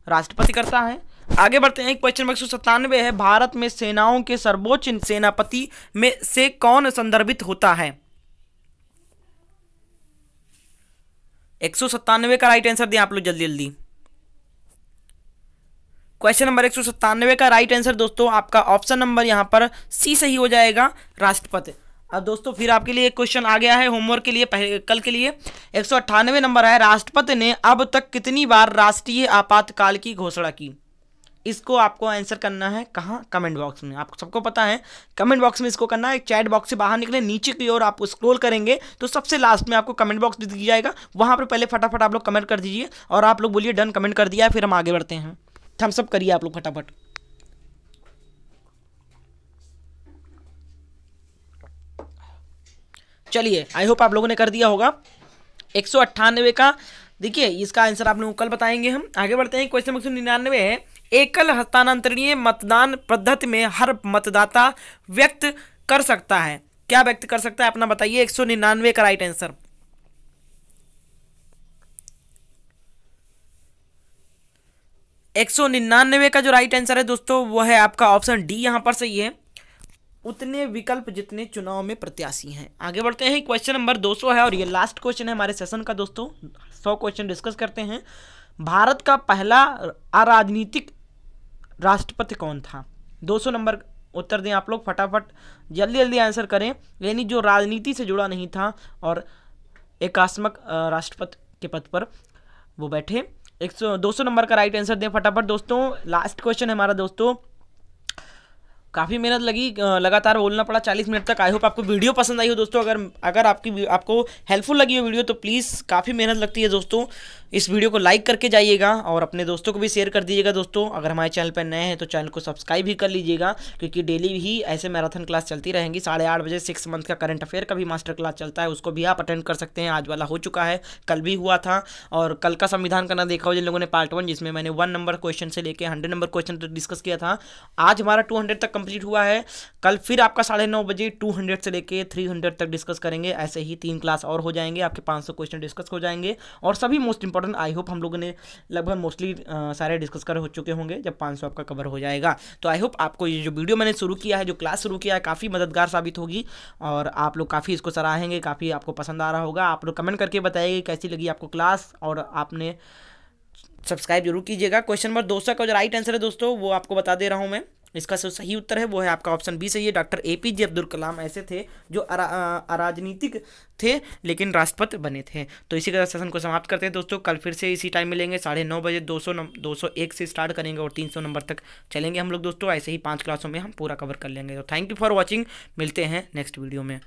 राष्ट्रपति करता है। आगे बढ़ते हैं, क्वेश्चन नंबर 197 है, भारत में सेनाओं के सर्वोच्च सेनापति में से कौन संदर्भित होता है। 197 का राइट आंसर दें आप लोग जल्दी जल्दी। क्वेश्चन नंबर 197 का राइट आंसर दोस्तों आपका ऑप्शन नंबर यहां पर सी सही हो जाएगा, राष्ट्रपति। अब दोस्तों फिर आपके लिए एक क्वेश्चन आ गया है होमवर्क के लिए, कल के लिए। 198 नंबर है, राष्ट्रपति ने अब तक कितनी बार राष्ट्रीय आपातकाल की घोषणा की। इसको आपको आंसर करना है कहाँ, कमेंट बॉक्स में। आपको सबको पता है कमेंट बॉक्स में इसको करना है। चैट बॉक्स से बाहर निकले, नीचे की ओर आप स्क्रॉल करेंगे तो सबसे लास्ट में आपको कमेंट बॉक्स दिख जाएगा, वहां पर पहले फटाफट आप लोग कमेंट कर दीजिए और आप लोग बोलिए डन कमेंट कर दिया है, फिर हम आगे बढ़ते हैं। थम्स अप करिए आप लोग फटाफट। चलिए आई होप आप लोगों ने कर दिया होगा। 198 का देखिए इसका आंसर आप लोगों को कल बताएंगे हम। आगे बढ़ते हैं, क्वेश्चन 199 है, एकल हस्तांतरणीय मतदान पद्धति में हर मतदाता व्यक्त कर सकता है, क्या व्यक्त कर सकता है अपना बताइए। 199 का राइट आंसर 199 का जो राइट आंसर है दोस्तों वो है आपका ऑप्शन डी यहां पर सही है, उतने विकल्प जितने चुनाव में प्रत्याशी हैं। आगे बढ़ते हैं, क्वेश्चन नंबर 200 है और ये लास्ट क्वेश्चन है हमारे सेशन का दोस्तों। 100 क्वेश्चन डिस्कस करते हैं। भारत का पहला अराजनीतिक राष्ट्रपति कौन था। 200 नंबर उत्तर दें आप लोग फटाफट, जल्दी जल्दी आंसर करें, यानी जो राजनीति से जुड़ा नहीं था और एकात्मक राष्ट्रपति के पद पर वो बैठे। 200 नंबर का राइट आंसर दें फटाफट दोस्तों। लास्ट क्वेश्चन है हमारा दोस्तों, काफ़ी मेहनत लगी, लगातार बोलना पड़ा 40 मिनट तक। आई होप आपको वीडियो पसंद आई हो दोस्तों। अगर आपको हेल्पफुल लगी हो वीडियो तो प्लीज़, काफ़ी मेहनत लगती है दोस्तों, इस वीडियो को लाइक करके जाइएगा और अपने दोस्तों को भी शेयर कर दीजिएगा दोस्तों। अगर हमारे चैनल पर नए हैं तो चैनल को सब्सक्राइब भी कर लीजिएगा, क्योंकि डेली ही ऐसे मैराथन क्लास चलती रहेंगी। 8:30 बजे 6 मंथ का करंट अफेयर का भी मास्टर क्लास चलता है, उसको भी आप अटेंड कर सकते हैं। आज वाला हो चुका है, कल भी हुआ था। और कल का संविधान करना देखा हो जिन लोगों ने पार्ट 1, जिसमें मैंने 1 नंबर क्वेश्चन से लेकर 100 नंबर क्वेश्चन तक डिस्कस किया था। आज हमारा 200 तक कंप्लीट हुआ है। कल फिर आपका 9:30 बजे 200 से लेके 300 तक डिस्कस करेंगे। ऐसे ही 3 क्लास और हो जाएंगे, आपके 500 क्वेश्चन डिस्कस हो जाएंगे और सभी मोस्ट इंपॉर्टेंट। आई होप हम लोगों ने लगभग मोस्टली सारे डिस्कस कर हो चुके होंगे जब 500 आपका कवर हो जाएगा। तो आई होप आपको ये जो वीडियो मैंने शुरू किया है, जो क्लास शुरू किया है, काफ़ी मददगार साबित होगी और आप लोग काफ़ी इसको सराहेंगे, काफ़ी आपको पसंद आ रहा होगा। आप लोग कमेंट करके बताइए कैसी लगी आपको क्लास और आपने सब्सक्राइब जरूर कीजिएगा। क्वेश्चन नंबर 200 का जो राइट आंसर है दोस्तों वो आपको बता दे रहा हूँ मैं। इसका जो सही उत्तर है वो है आपका ऑप्शन बी सही है। डॉक्टर APJ अब्दुल कलाम ऐसे थे जो अराजनीतिक थे लेकिन राष्ट्रपति बने थे। तो इसी के साथ सेशन को समाप्त करते हैं दोस्तों। कल फिर से इसी टाइम मिलेंगे 9:30 बजे। 201 से स्टार्ट करेंगे और 300 नंबर तक चलेंगे हम लोग दोस्तों। ऐसे ही 5 क्लासों में हम पूरा कवर कर लेंगे। तो थैंक यू फॉर वॉचिंग, मिलते हैं नेक्स्ट वीडियो में।